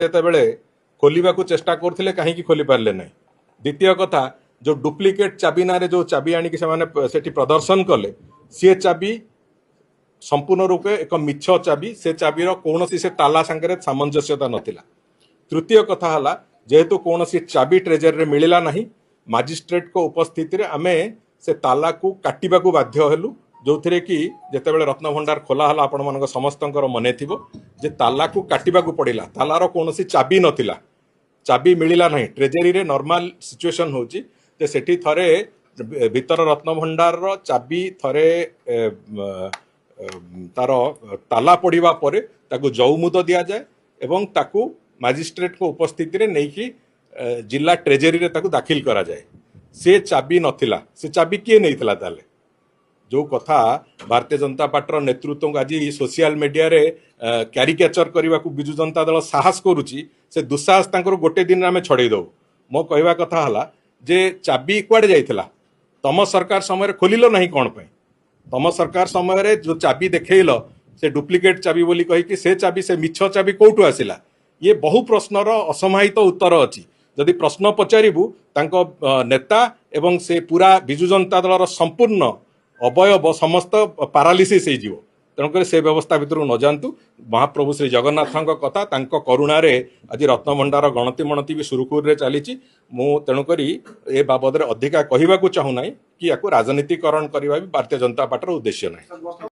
ଯେତେବେଳେ ଖୋଲିବାକୁ ଚେଷ୍ଟା କରୁଥିଲେ କାହିଁକି ଖୋଲି ପାରିଲେ ନାହିଁ। ଦ୍ୱିତୀୟ କଥା, जो डुप्लिकेट चाबी ना जो चाबी आनिक से प्रदर्शन कले सी चाबी संपूर्ण रूपे एक मिछ चाबी से चाबीर कौन से ताला सांगे सामंजस्यता नथिला। तृतीय कथा है जेहेतु कौन चाबी ट्रेजरी मिलला ना मजिस्ट्रेट को उपस्थिति आमे से ताला को काटिबा को बाध्य हेलु जो थे कि जितेबाला रत्नभंडार खोला हला आपण मान समस्त मन थी जे ताला को काटिबा को पड़िला। तालार कौन चाबी नथिला, चाबी मिलला ना। ट्रेजरी रे नॉर्मल सिचुएशन होची जे सेठी थरे भीतर रत्नभंडार चाबी थरे तार ताला पड़िबा परे ताकू जौमुद दिया जाए एवं ताकू मजिस्ट्रेट को उपस्थिति रे नहीं कि जिला ट्रेजरी रे ताकू दाखिल करा जाए। से चाबी नथिला, से चाबी किए नहीं थिला ताले जो कथा भारतीय जनता पार्टी नेतृत्व आज सोशल मीडिया रे क्यारिकेचर करने को विजु जनता दल साहस करुच्ची से दुस्साहस तांकर गोटे दिन आम छड़े दो। मो कहवा कथा हला जे चाबी कुआडे जाइथिला तम सरकार समय खोलिल नहीं कौन पे? तम सरकार समय जो चाबी देखल से डुप्लिकेट चाबी बोली कही से चाबी से मिछ चाबी कौटू आसिला? ये बहु प्रश्नर असमाहित उत्तर अच्छी। जदि प्रश्न पचारू तांको नेता एवं से पूरा विजु जनता दलर संपूर्ण अवयव समस्त पारालीसीस हो। तेणुक से व्यवस्था भितर न जातु। महाप्रभु श्री जगन्नाथ कथा तांको करुणार आज रत्नभंडार गणति मणति भी सुरुखुर चली। तेणुक ए बाबद अधिका कहवाक चाहूना कि या राजनीतिकरण करने भी भारतीय जनता पार्टी उद्देश्य ना।